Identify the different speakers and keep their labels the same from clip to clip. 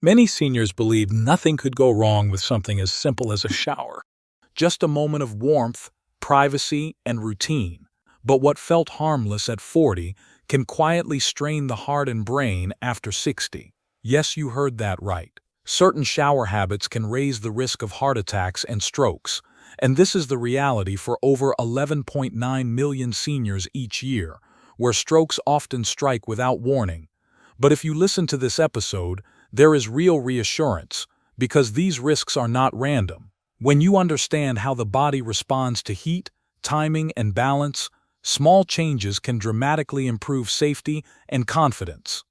Speaker 1: Many seniors believe nothing could go wrong with something as simple as a shower. Just a moment of warmth, privacy, and routine. But what felt harmless at 40 can quietly strain the heart and brain after 60. Yes, you heard that right. Certain shower habits can raise the risk of heart attacks and strokes, and this is the reality for over 11.9 million seniors each year, where strokes often strike without warning. But if you listen to this episode, there is real reassurance, because these risks are not random. When you understand how the body responds to heat, timing, and balance, small changes can dramatically improve safety and confidence.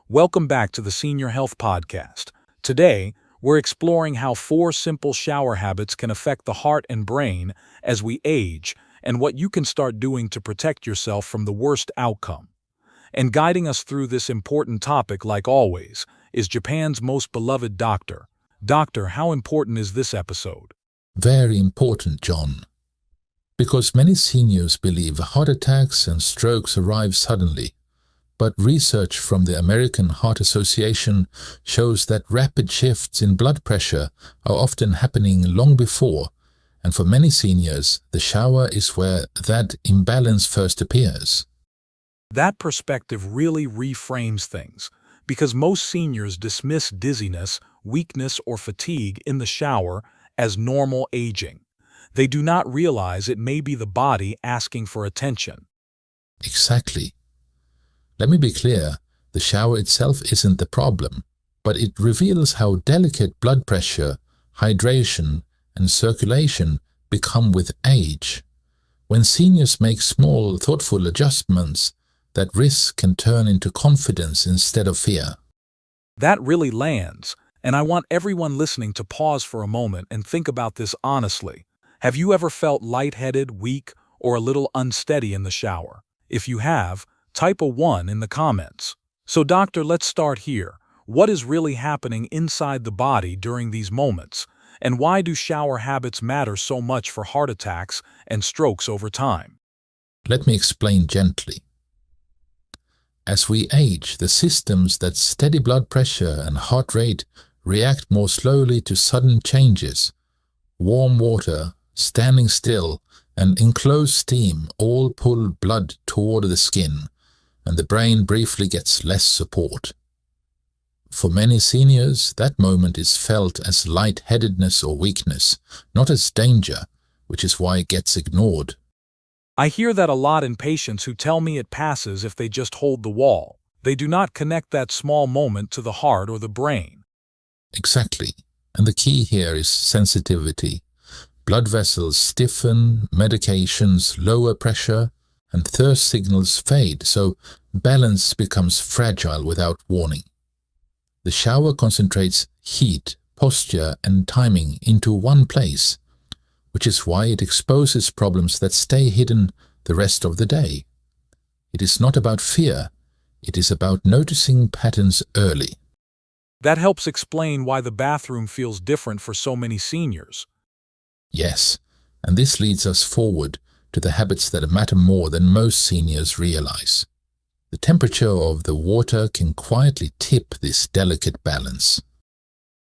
Speaker 1: Welcome back to the Senior Health Podcast. Today, we're exploring how 4 simple shower habits can affect the heart and brain as we age, and what you can start doing to protect yourself from the worst outcome. And guiding us through this important topic, like always, is Japan's most beloved doctor. Doctor, how important is this episode?
Speaker 2: Very important, John. Because many seniors believe heart attacks and strokes arrive suddenly. But research from the American Heart Association shows that rapid shifts in blood pressure are often happening long before, and for many seniors, the shower is where that imbalance first appears.
Speaker 1: That perspective really reframes things, because most seniors dismiss dizziness, weakness, or fatigue in the shower as normal aging. They do not realize it may be the body asking for attention.
Speaker 2: Exactly. Let me be clear, the shower itself isn't the problem, but it reveals how delicate blood pressure, hydration, and circulation become with age. When seniors make small, thoughtful adjustments, that risk can turn into confidence instead of fear.
Speaker 1: That really lands, and I want everyone listening to pause for a moment and think about this honestly. Have you ever felt lightheaded, weak, or a little unsteady in the shower? If you have, type a 1 in the comments. So doctor, let's start here. What is really happening inside the body during these moments? And why do shower habits matter so much for heart attacks and strokes over time?
Speaker 2: Let me explain gently. As we age, the systems that steady blood pressure and heart rate react more slowly to sudden changes. Warm water, standing still, and enclosed steam all pull blood toward the skin, and the brain briefly gets less support. For many seniors, that moment is felt as lightheadedness or weakness, not as danger, which is why it gets ignored.
Speaker 1: I hear that a lot in patients who tell me it passes if they just hold the wall. They do not connect that small moment to the heart or the brain.
Speaker 2: Exactly. And the key here is sensitivity. Blood vessels stiffen, medications lower pressure, and thirst signals fade, so balance becomes fragile without warning. The shower concentrates heat, posture, and timing into one place, which is why it exposes problems that stay hidden the rest of the day. It is not about fear, it is about noticing patterns early.
Speaker 1: That helps explain why the bathroom feels different for so many seniors.
Speaker 2: Yes, and this leads us forward to the habits that matter more than most seniors realize. The temperature of the water can quietly tip this delicate balance.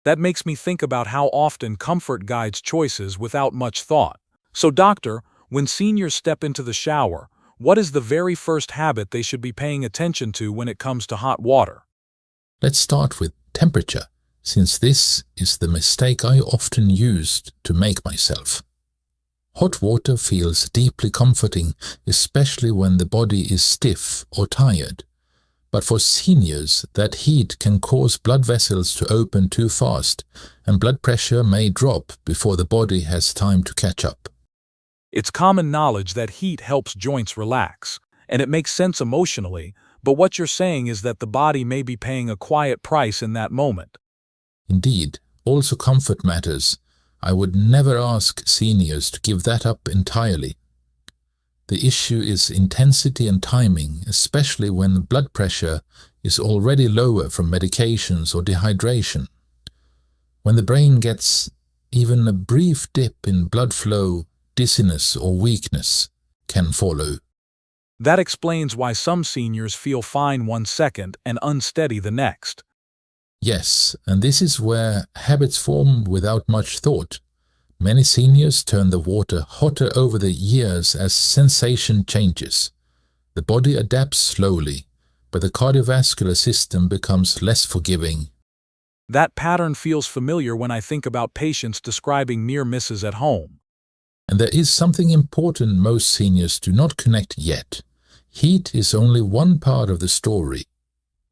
Speaker 1: That makes me think about how often comfort guides choices without much thought. So doctor, when seniors step into the shower, what is the very first habit they should be paying attention to when it comes to hot water?
Speaker 2: Let's start with temperature, since this is the mistake I often used to make myself. Hot water feels deeply comforting, especially when the body is stiff or tired. But for seniors, that heat can cause blood vessels to open too fast, and blood pressure may drop before the body has time to catch up.
Speaker 1: It's common knowledge that heat helps joints relax, and it makes sense emotionally, but what you're saying is that the body may be paying a quiet price in that moment.
Speaker 2: Indeed, also comfort matters. I would never ask seniors to give that up entirely. The issue is intensity and timing, especially when blood pressure is already lower from medications or dehydration. When the brain gets even a brief dip in blood flow, dizziness or weakness can follow.
Speaker 1: That explains why some seniors feel fine one second and unsteady the next.
Speaker 2: Yes, and this is where habits form without much thought. Many seniors turn the water hotter over the years as sensation changes. The body adapts slowly, but the cardiovascular system becomes less forgiving.
Speaker 1: That pattern feels familiar when I think about patients describing near misses at home.
Speaker 2: And there is something important most seniors do not connect yet. Heat is only one part of the story.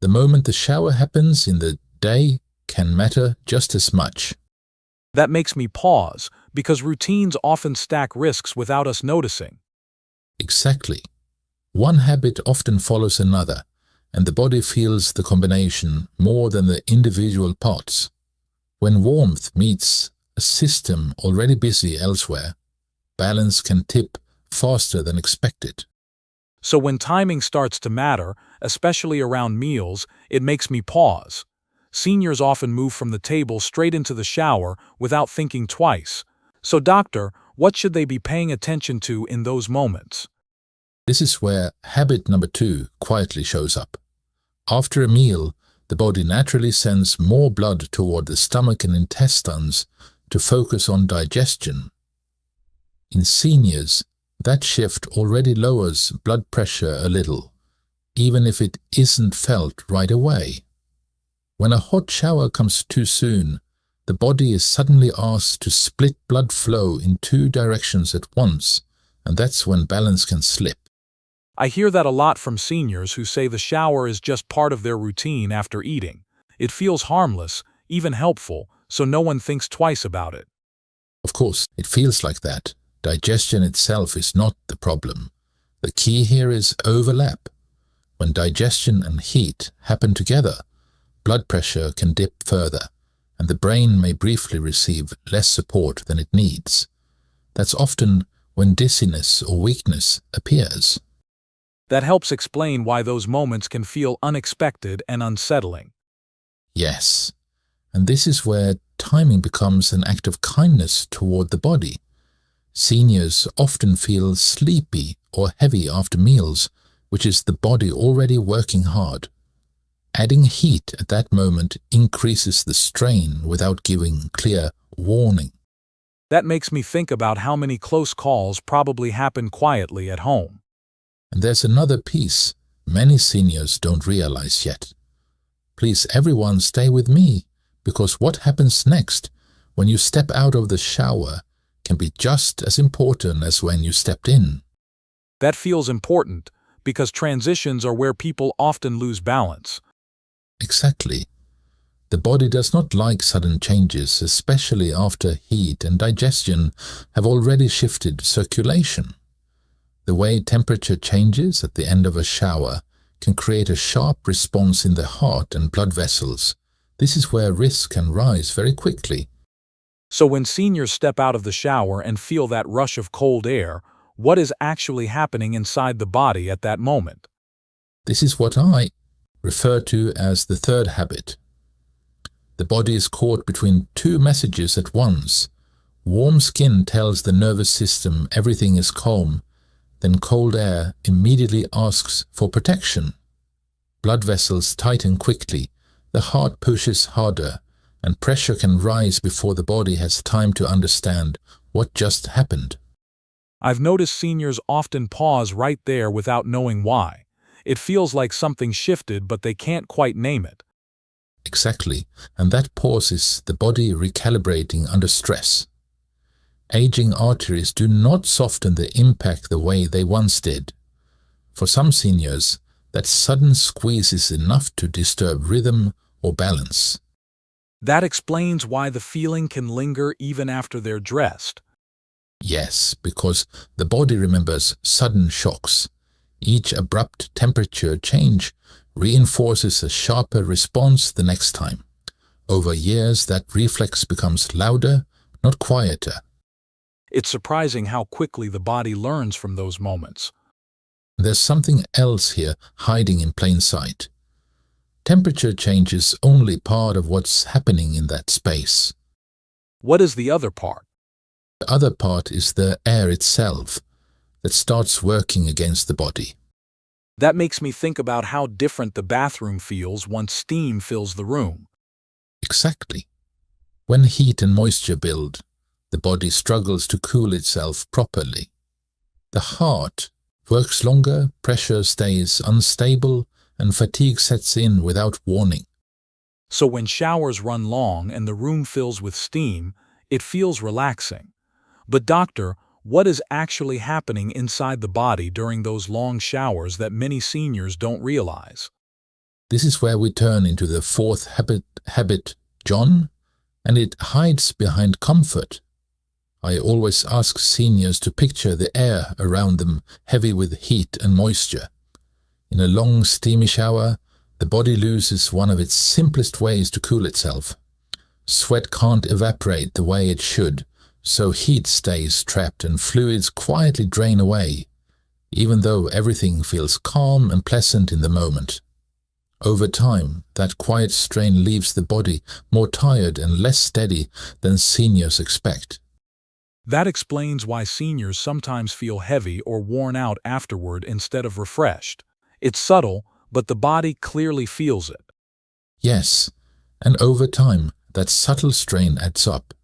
Speaker 2: The moment the shower happens in the day can matter just as much.
Speaker 1: That makes me pause, because routines often stack risks without us noticing.
Speaker 2: Exactly. One habit often follows another, and the body feels the combination more than the individual parts. When warmth meets a system already busy elsewhere, balance can tip faster than expected.
Speaker 1: So when timing starts to matter, especially around meals, it makes me pause. Seniors often move from the table straight into the shower without thinking twice. So doctor, what should they be paying attention to in those moments?
Speaker 2: This is where habit number 2 quietly shows up. After a meal, the body naturally sends more blood toward the stomach and intestines to focus on digestion. In seniors, that shift already lowers blood pressure a little, even if it isn't felt right away. When a hot shower comes too soon, the body is suddenly asked to split blood flow in two directions at once, and that's when balance can slip.
Speaker 1: I hear that a lot from seniors who say the shower is just part of their routine after eating. It feels harmless, even helpful, so no one thinks twice about it.
Speaker 2: Of course, it feels like that. Digestion itself is not the problem. The key here is overlap. When digestion and heat happen together, blood pressure can dip further, and the brain may briefly receive less support than it needs. That's often when dizziness or weakness appears.
Speaker 1: That helps explain why those moments can feel unexpected and unsettling.
Speaker 2: Yes, and this is where timing becomes an act of kindness toward the body. Seniors often feel sleepy or heavy after meals, which is the body already working hard. Adding heat at that moment increases the strain without giving clear warning.
Speaker 1: That makes me think about how many close calls probably happen quietly at home.
Speaker 2: And there's another piece many seniors don't realize yet. Please everyone stay with me, because what happens next when you step out of the shower can be just as important as when you stepped in.
Speaker 1: That feels important, because transitions are where people often lose balance.
Speaker 2: Exactly. The body does not like sudden changes, especially after heat and digestion have already shifted circulation. The way temperature changes at the end of a shower can create a sharp response in the heart and blood vessels. This is where risk can rise very quickly.
Speaker 1: So when seniors step out of the shower and feel that rush of cold air, what is actually happening inside the body at that moment?
Speaker 2: This is what I refer to as the third habit. The body is caught between two messages at once. Warm skin tells the nervous system everything is calm, then cold air immediately asks for protection. Blood vessels tighten quickly, the heart pushes harder, and pressure can rise before the body has time to understand what just happened.
Speaker 1: I've noticed seniors often pause right there without knowing why. It feels like something shifted, but they can't quite name it.
Speaker 2: Exactly, and that pause is the body recalibrating under stress. Aging arteries do not soften the impact the way they once did. For some seniors, that sudden squeeze is enough to disturb rhythm or balance.
Speaker 1: That explains why the feeling can linger even after they're dressed.
Speaker 2: Yes, because the body remembers sudden shocks. Each abrupt temperature change reinforces a sharper response the next time. Over years, that reflex becomes louder, not quieter.
Speaker 1: It's surprising how quickly the body learns from those moments.
Speaker 2: There's something else here hiding in plain sight. Temperature change is only part of what's happening in that space.
Speaker 1: What is the other part?
Speaker 2: The other part is the air itself that starts working against the body.
Speaker 1: That makes me think about how different the bathroom feels once steam fills the room.
Speaker 2: Exactly. When heat and moisture build, the body struggles to cool itself properly. The heart works longer, pressure stays unstable, and fatigue sets in without warning.
Speaker 1: So when showers run long and the room fills with steam, it feels relaxing. But doctor, what is actually happening inside the body during those long showers that many seniors don't realize?
Speaker 2: This is where we turn into the fourth habit, John, and it hides behind comfort. I always ask seniors to picture the air around them heavy with heat and moisture. In a long steamy shower, the body loses one of its simplest ways to cool itself. Sweat can't evaporate the way it should, so heat stays trapped and fluids quietly drain away, even though everything feels calm and pleasant in the moment. Over time, that quiet strain leaves the body more tired and less steady than seniors expect.
Speaker 1: That explains why seniors sometimes feel heavy or worn out afterward instead of refreshed. It's subtle, but the body clearly feels it.
Speaker 2: Yes, and over time, that subtle strain adds up.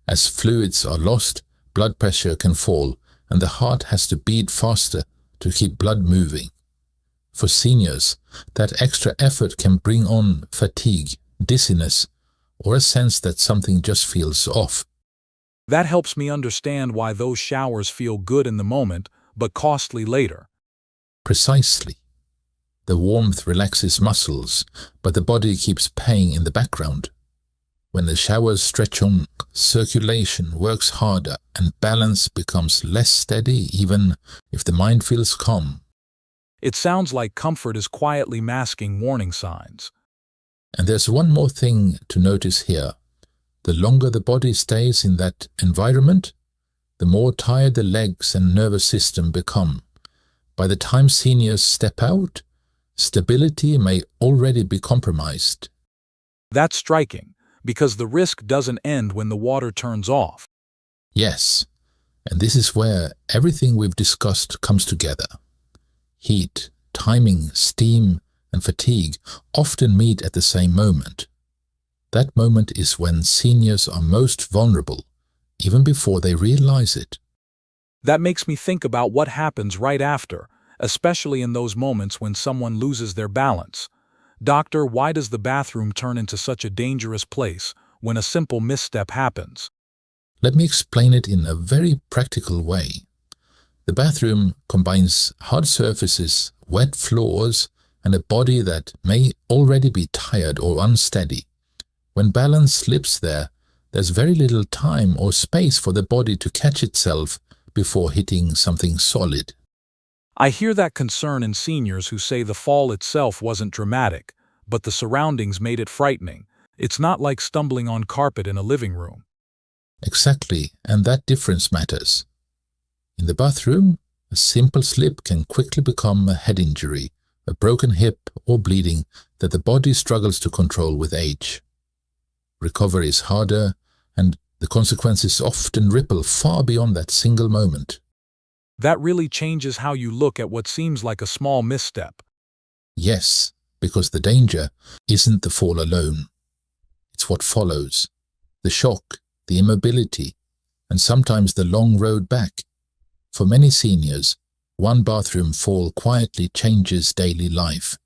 Speaker 2: As fluids are lost, blood pressure can fall, and the heart has to beat faster to keep blood moving. For seniors, that extra effort can bring on fatigue, dizziness, or a sense that something just feels off.
Speaker 1: That helps me understand why those showers feel good in the moment, but costly later.
Speaker 2: Precisely. The warmth relaxes muscles, but the body keeps paying in the background. When the showers stretch on, circulation works harder and balance becomes less steady even if the mind feels calm.
Speaker 1: It sounds like comfort is quietly masking warning signs.
Speaker 2: And there's one more thing to notice here. The longer the body stays in that environment, the more tired the legs and nervous system become. By the time seniors step out, stability may already be compromised.
Speaker 1: That's striking, because the risk doesn't end when the water turns off.
Speaker 2: Yes, and this is where everything we've discussed comes together. Heat, timing, steam, and fatigue often meet at the same moment. That moment is when seniors are most vulnerable, even before they realize it.
Speaker 1: That makes me think about what happens right after, especially in those moments when someone loses their balance. Doctor, why does the bathroom turn into such a dangerous place when a simple misstep happens?
Speaker 2: Let me explain it in a very practical way. The bathroom combines hard surfaces, wet floors, and a body that may already be tired or unsteady. When balance slips there, there's very little time or space for the body to catch itself before hitting something solid.
Speaker 1: I hear that concern in seniors who say the fall itself wasn't dramatic, but the surroundings made it frightening. It's not like stumbling on carpet in a living room.
Speaker 2: Exactly, and that difference matters. In the bathroom, a simple slip can quickly become a head injury, a broken hip or bleeding that the body struggles to control with age. Recovery is harder, and the consequences often ripple far beyond that single moment.
Speaker 1: That really changes how you look at what seems like a small misstep.
Speaker 2: Yes, because the danger isn't the fall alone. It's what follows: the shock, the immobility, and sometimes the long road back. For many seniors, one bathroom fall quietly changes daily life.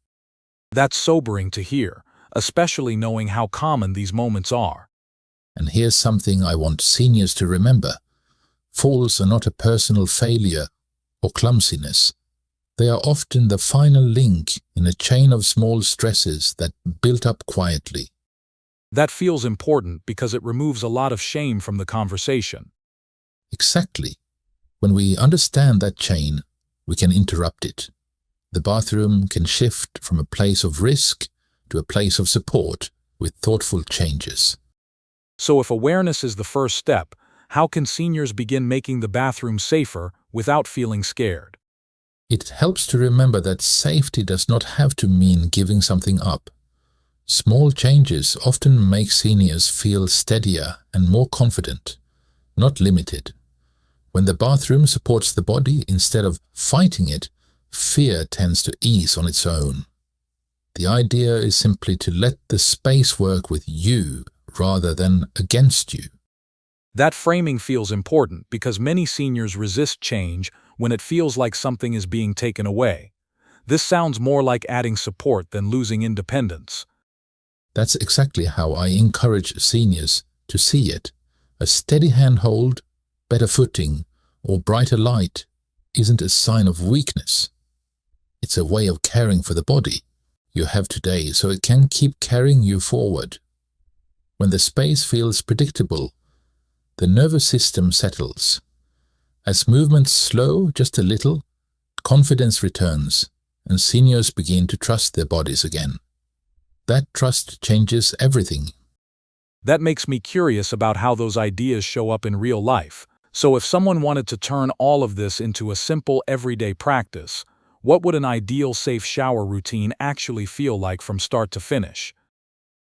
Speaker 1: That's sobering to hear, especially knowing how common these moments are.
Speaker 2: And here's something I want seniors to remember. Falls are not a personal failure or clumsiness. They are often the final link in a chain of small stresses that built up quietly.
Speaker 1: That feels important because it removes a lot of shame from the conversation.
Speaker 2: Exactly. When we understand that chain, we can interrupt it. The bathroom can shift from a place of risk to a place of support with thoughtful changes.
Speaker 1: So if awareness is the first step, how can seniors begin making the bathroom safer without feeling scared?
Speaker 2: It helps to remember that safety does not have to mean giving something up. Small changes often make seniors feel steadier and more confident, not limited. When the bathroom supports the body instead of fighting it, fear tends to ease on its own. The idea is simply to let the space work with you rather than against you.
Speaker 1: That framing feels important because many seniors resist change when it feels like something is being taken away. This sounds more like adding support than losing independence.
Speaker 2: That's exactly how I encourage seniors to see it. A steady handhold, better footing, or brighter light isn't a sign of weakness. It's a way of caring for the body you have today so it can keep carrying you forward. When the space feels predictable, the nervous system settles. As movements slow just a little, confidence returns and seniors begin to trust their bodies again. That trust changes everything.
Speaker 1: That makes me curious about how those ideas show up in real life. So if someone wanted to turn all of this into a simple everyday practice, what would an ideal safe shower routine actually feel like from start to finish?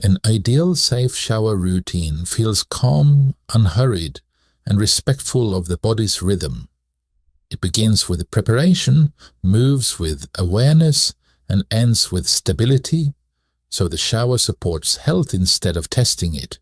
Speaker 2: An ideal safe shower routine feels calm, unhurried, and respectful of the body's rhythm. It begins with preparation, moves with awareness, and ends with stability, so the shower supports health instead of testing it.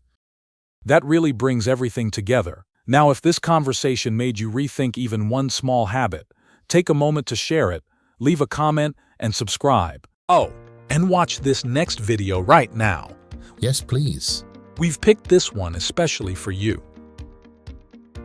Speaker 1: That really brings everything together. Now, if this conversation made you rethink even one small habit, take a moment to share it, leave a comment, and subscribe. Oh, and watch this next video right now.
Speaker 2: Yes, please.
Speaker 1: We've picked this one especially for you.